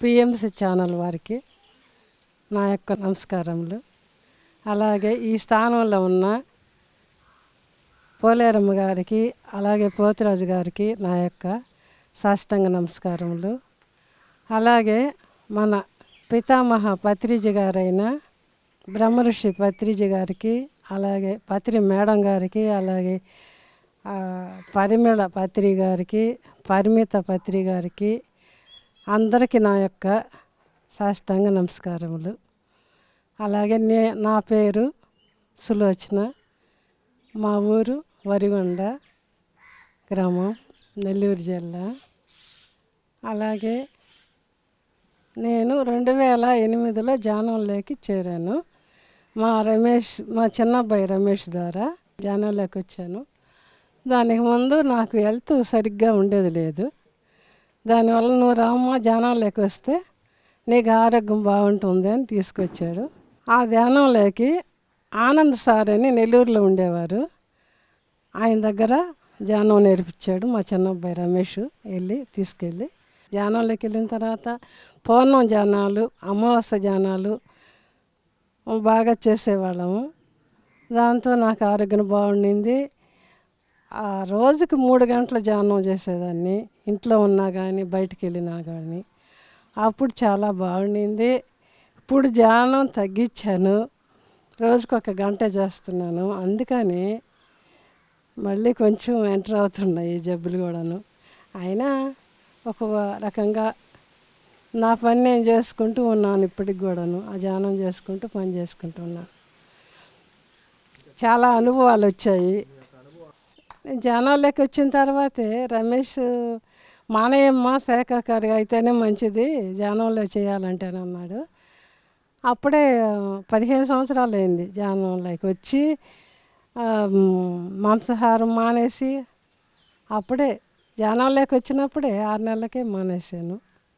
PMC channel వారికి నా యొక్క నమస్కారములు. అలాగే ఈ స్థానంలో ఉన్న పోలేరమ్మ గారికి అలాగే పోతురాజు గారికి నా యొక్క సాష్టాంగ నమస్కారములు. అలాగే మన పితామహ పత్రిజీ గారైన బ్రహ్మఋషి పత్రిజీ గారికి, అలాగే పత్రి మేడం గారికి, అలాగే పరిమళ పత్రి గారికి, పరిమిత పత్రి గారికి అందరికీ నా యొక్క సాష్టాంగ నమస్కారములు. అలాగే నా పేరు సులోచన, మా ఊరు వరిగొండ గ్రామం, నెల్లూరు జిల్లా. అలాగే నేను 2008లో జానంలోకి చేరాను. మా చిన్నబ్బాయి రమేష్ ద్వారా జానంలోకి వచ్చాను. దానికి ముందు నాకు హెల్త్ సరిగ్గా ఉండేది లేదు. దానివల్ల నువ్వు రామ్మ ధ్యానంలోకి వస్తే నీకు ఆరోగ్యం బాగుంటుంది అని తీసుకొచ్చాడు. ఆ ధ్యానంలోకి ఆనంద్ సార్ అని నెల్లూరులో ఉండేవారు. ఆయన దగ్గర ధ్యానం నేర్పించాడు మా చిన్నబ్బాయి రమేష్. తీసుకెళ్ళి ధ్యానంలోకి వెళ్ళిన తర్వాత పూర్ణం ధ్యానాలు, అమావాస్య ధ్యానాలు బాగా చేసేవాళ్ళము. దాంతో నాకు ఆరోగ్యం బాగుండింది. ఆ రోజుకి 3 గంటల ధ్యానం చేసేదాన్ని, ఇంట్లో ఉన్నా కానీ బయటికి వెళ్ళినా కానీ. అప్పుడు చాలా బాగుండింది. ఇప్పుడు ధ్యానం తగ్గించాను, రోజుకు 1 గంట చేస్తున్నాను. అందుకని మళ్ళీ కొంచెం ఎంటర్ అవుతున్నాయి ఈ జబ్బులు కూడాను. అయినా ఒక రకంగా నా పని నేను చేసుకుంటూ ఉన్నాను. ఇప్పటికి కూడాను ఆ ధ్యానం చేసుకుంటూ పని చేసుకుంటూ ఉన్నాను. చాలా అనుభవాలు వచ్చాయి. నేను ధ్యానంలోకి వచ్చిన తర్వాతే రమేష్ మానేయమ్మ శాఖాకారి అయితేనే మంచిది ధ్యానంలో చేయాలంటేనన్నాడు. అప్పుడే 15 సంవత్సరాలు అయింది ధ్యానంలోకి వచ్చి. మాంసాహారం మానేసి అప్పుడే ధ్యానంలోకి వచ్చినప్పుడే 6 నెలలకే మానేశాను.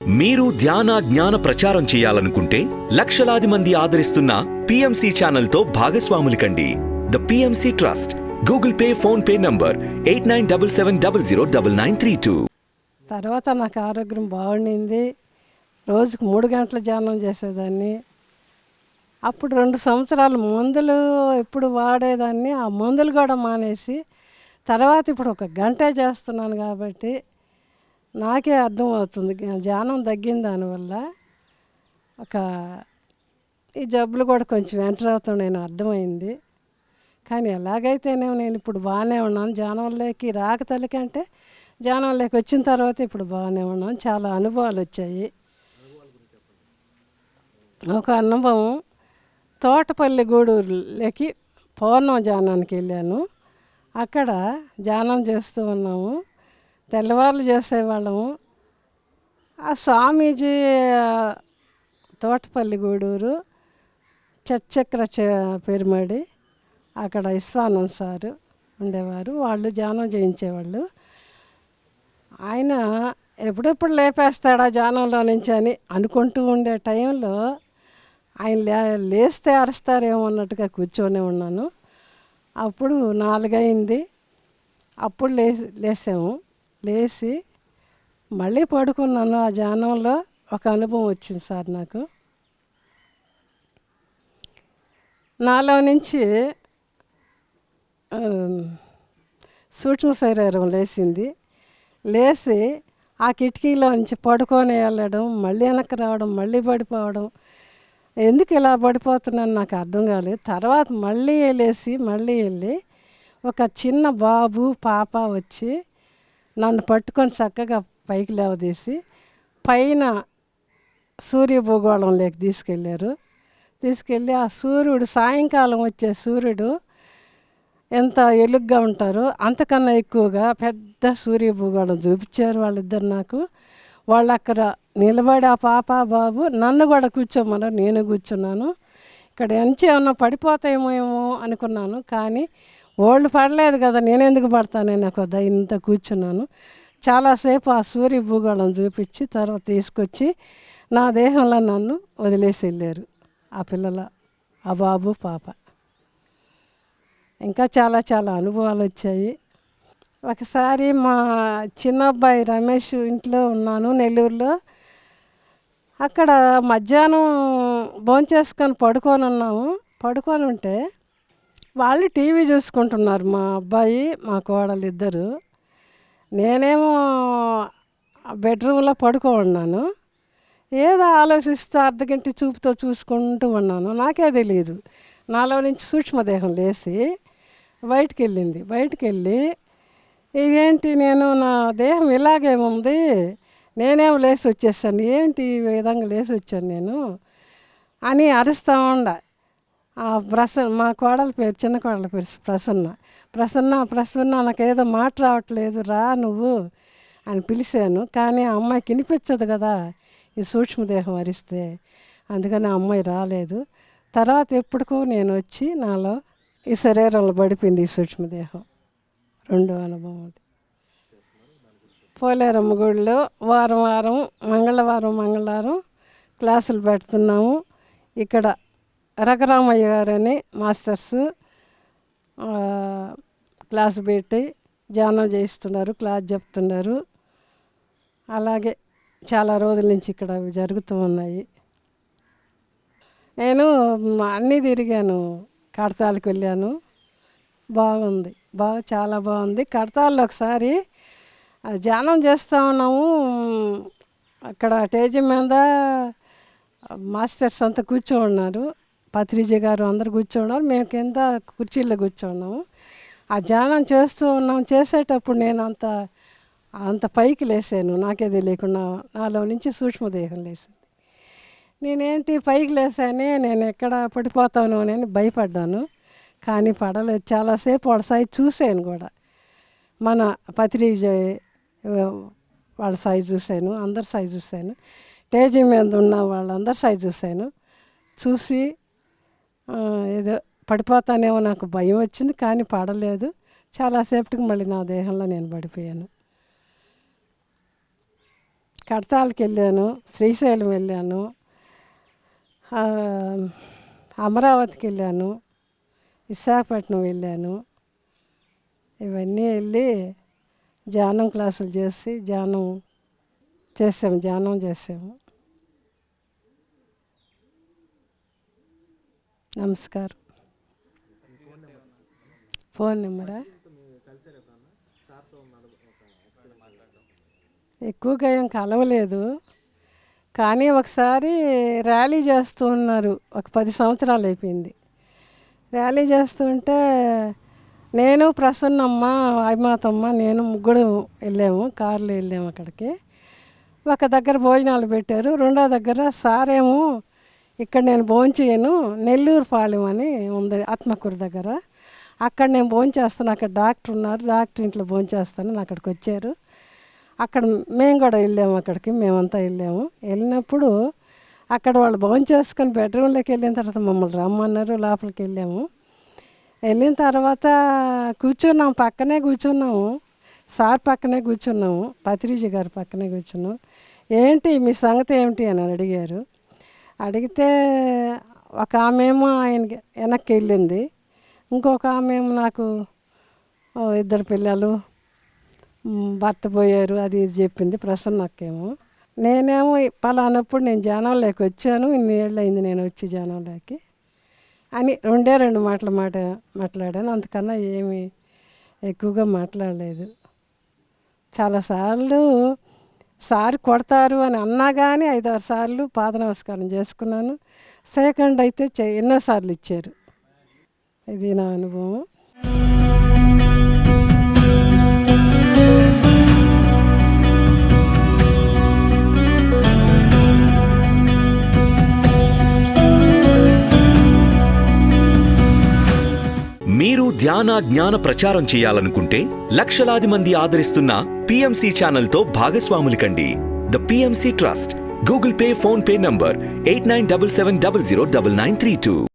మీరు ధ్యాన జ్ఞాన ప్రచారం చేయాలనుకుంటే లక్షలాది మంది ఆదరిస్తున్న పిఎంసి ఛానల్తో భాగస్వాములు కండి. The PMC trust, Google pay, phone pay number 8977009932. తర్వాత నాకు ఆరోగ్యం బాగుండింది. రోజుకు 3 గంటల ధ్యానం చేసేదాన్ని. అప్పుడు 2 సంవత్సరాలు మందులు ఎప్పుడు వాడేదాన్ని. ఆ మందులు కూడా మానేసి తర్వాత ఇప్పుడు 1 గంటే చేస్తున్నాను. కాబట్టి నాకే అర్థమవుతుంది ధ్యానం తగ్గిన దానివల్ల ఈ జబ్బులు కూడా కొంచెం ఎంటర్ అవుతున్నాయని అర్థమైంది. కానీ ఎలాగైతేనే నేను ఇప్పుడు బాగానే ఉన్నాను. ధ్యానంలోకి రాకతలికంటే ధ్యానంలోకి వచ్చిన తర్వాత ఇప్పుడు బాగానే ఉన్నాను. చాలా అనుభవాలు వచ్చాయి. ఒక అనుభవం, తోటపల్లి గూడూరులోకి పౌర్ణం ధ్యానానికి వెళ్ళాను. అక్కడ ధ్యానం చేస్తూ ఉన్నాము. తెల్లవారులు చేసేవాళ్ళము. ఆ స్వామీజీ తోటపల్లి గూడూరు చచ్చక్ర పిర్మడి, అక్కడ విశ్వానంద్ సారు ఉండేవారు. వాళ్ళు ధ్యానం చేయించేవాళ్ళు. ఆయన ఎప్పుడెప్పుడు లేపేస్తాడా ధ్యానంలో నుంచి అని అనుకుంటూ ఉండే టైంలో ఆయన లేస్తే అరుస్తారేమో అన్నట్టుగా కూర్చొని ఉన్నాను. అప్పుడు 4 అయింది. అప్పుడు లేసాము. లేచి మళ్ళీ పడుకున్నాను. ఆ ధ్యానంలో ఒక అనుభవం వచ్చింది సార్ నాకు. నాలో నుంచి సూక్ష్మ శరీరం లేచింది. లేచి ఆ కిటికీలో నుంచి పడుకొని వెళ్ళడం, మళ్ళీ వెనక్కి రావడం, మళ్ళీ పడిపోవడం. ఎందుకు ఇలా పడిపోతున్నాను నాకు అర్థం కాలేదు. తర్వాత మళ్ళీ లేచి మళ్ళీ వెళ్ళి ఒక చిన్న బాబు పాప వచ్చి నన్ను పట్టుకొని చక్కగా పైకి లేవదీసి పైన సూర్యభూగోళంలోకి తీసుకెళ్ళి ఆ సూర్యుడు, సాయంకాలం వచ్చే సూర్యుడు ఎంత ఎలుగ్గా ఉంటారో అంతకన్నా ఎక్కువగా పెద్ద సూర్యభూగోళం చూపించారు వాళ్ళిద్దరు నాకు. వాళ్ళు అక్కడ నిలబడి ఆ పాప బాబు నన్ను కూడా కూర్చోమన్నారు. నేను కూర్చున్నాను. ఇక్కడ ఎంచి ఏమన్నా పడిపోతాయేమో అనుకున్నాను. కానీ వాళ్ళు పడలేదు కదా, నేను ఎందుకు పడతానని నాకు ఇంత కూర్చున్నాను. చాలాసేపు ఆ సూర్య భూగోళం చూపించి తర్వాత తీసుకొచ్చి నా దేహంలో నన్ను వదిలేసి వెళ్ళారు ఆ పిల్లల, ఆ బాబు పాప. ఇంకా చాలా చాలా అనుభవాలు వచ్చాయి. ఒకసారి మా చిన్నబ్బాయి రమేష్ ఇంట్లో ఉన్నాను నెల్లూరులో. అక్కడ మధ్యాహ్నం భోంచేసుకొని పడుకొని ఉంటే వాళ్ళు టీవీ చూసుకుంటున్నారు, మా అబ్బాయి మా కోడలు ఇద్దరు. నేనేమో బెడ్రూమ్లో పడుకోన్నాను. ఏదో ఆలోచిస్తూ అర్ధగంట చూపుతో చూసుకుంటూ ఉన్నాను. నాకే తెలియదు, నాలో నుంచి సూక్ష్మదేహం లేచి బయటికి వెళ్ళి ఇదేంటి నేను నా దేహం ఇలాగేముంది, నేనేమో లేచి వచ్చేసాను, ఏంటి ఈ విధంగా లేచి వచ్చాను నేను అని అరుస్తూ ఉండ. మా కోడల పేరు, చిన్న కోడల పేరు ప్రసన్న నాకేదో మాట రావట్లేదు, రా నువ్వు అని పిలిచాను. కానీ ఆ అమ్మాయికి వినిపించదు కదా ఈ సూక్ష్మదేహం అరిస్తే, అందుకని ఆ అమ్మాయి రాలేదు. తర్వాత ఎప్పటికో నేను వచ్చి నాలో ఈ శరీరంలో పడిపోయింది ఈ సూక్ష్మదేహం. రెండో అనుభవం అది. పోలేరమ్మ గుడిలో వారం మంగళవారం క్లాసులు పెడుతున్నాము. ఇక్కడ రఘురామయ్య గారని మాస్టర్సు క్లాసు పెట్టి ధ్యానం చేయిస్తున్నారు, క్లాస్ చెప్తున్నారు. అలాగే చాలా రోజుల నుంచి ఇక్కడ అవి జరుగుతూ ఉన్నాయి. నేను అన్నీ తిరిగాను, కడతాలకు వెళ్ళాను, బాగుంది, చాలా బాగుంది. కడతాల్లో ఒకసారి ధ్యానం చేస్తూ ఉన్నాము. అక్కడ స్టేజి మీద మాస్టర్స్ అంతా ఉన్నారు, పత్రిజీ గారు అందరు ఉన్నారు, మేము కింద కుర్చీల్లో కూర్చున్నాము. ఆ ధ్యానం చేసేటప్పుడు నేను అంత పైకి లేసాను, నాకే తెలియకుండా నాలో నుంచి సూక్ష్మదేహం లేసింది. నేనేంటి పైకి లేసానే, నేను ఎక్కడ పడిపోతాను అని భయపడ్డాను. కానీ పడలేదు. చాలాసేపు వాళ్ళ సైజు చూశాను కూడా, మన పత్రిజీ వాళ్ళ సైజు చూశాను, అందరి సైజు చూశాను, స్టేజీ మీద ఉన్న వాళ్ళందరి సైజు చూసి ఏదో పడిపోతానేమో నాకు భయం వచ్చింది. కానీ పడలేదు. చాలాసేపటికి మళ్ళీ నా దేహంలో నేను పడిపోయాను. కడతాలకి వెళ్ళాను, శ్రీశైలం వెళ్ళాను, అమరావతికి వెళ్ళాను, విశాఖపట్నం వెళ్ళాను. ఇవన్నీ వెళ్ళి ధ్యానం క్లాసులు చేసి ధ్యానం చేసాము. నమస్కారం. ఫోన్ నెంబరా? ఎక్కువగా ఏం కలవలేదు. కానీ ఒకసారి ర్యాలీ చేస్తూ ఉన్నారు, ఒక 10 సంవత్సరాలు అయిపోయింది. ర్యాలీ చేస్తుంటే నేను, ప్రసన్నమ్మ, అభిమాతమ్మ, నేను ముగ్గురు వెళ్ళాము, కారులో వెళ్ళాము. అక్కడికి ఒక దగ్గర భోజనాలు పెట్టారు, రెండో దగ్గర సారేమో ఇక్కడ నేను భోంచేయను, నెల్లూరు పాలెం అని ఉంది ఆత్మకూరు దగ్గర, అక్కడ నేను భోంచేస్తాను, అక్కడ డాక్టర్ ఉన్నారు, డాక్టర్ ఇంట్లో భోంచేస్తాను అక్కడికి వచ్చారు. అక్కడ మేము కూడా వెళ్ళాము, అక్కడికి మేమంతా వెళ్ళినప్పుడు అక్కడ వాళ్ళు భోంచేసుకొని బెడ్రూమ్లోకి వెళ్ళిన తర్వాత మమ్మల్ని రమ్మన్నారు, లోపలికి వెళ్ళిన తర్వాత పక్కనే కూర్చున్నాము, సార్ పక్కనే కూర్చున్నాము, పత్రిజీ గారు పక్కనే కూర్చున్నాం. ఏంటి మీ సంగతి ఏమిటి అని అడిగారు. అడిగితే ఒక ఆమెమో ఆయనకి వెనక్కి వెళ్ళింది, ఇంకొక ఆమెమో నాకు 2 పిల్లలు, భర్త పోయారు, అది ఇది చెప్పింది ప్రసన్నకేమో. నేనేమో పలానప్పుడు నేను ధ్యానంలోకి వచ్చాను, ఇన్ని ఏళ్ళు అయింది నేను వచ్చి ధ్యానంలోకి అని 2 మాట్లాడాను. అంతకన్నా ఏమీ ఎక్కువగా మాట్లాడలేదు. చాలాసార్లు సార్ కొడతారు అని అన్నా కానీ 5-6 సార్లు పాద నమస్కారం చేసుకున్నాను. సెకండ్ అయితే ఎన్నోసార్లు ఇచ్చారు. ఇది నా అనుభవం. మీరు ధ్యాన జ్ఞాన ప్రచారం చేయాలనుకుంటే లక్షలాది మంది ఆదరిస్తున్న PMC ఛానల్తో భాగస్వాములు కండి. The PMC trust. Google pay, phone pay number 8977009932.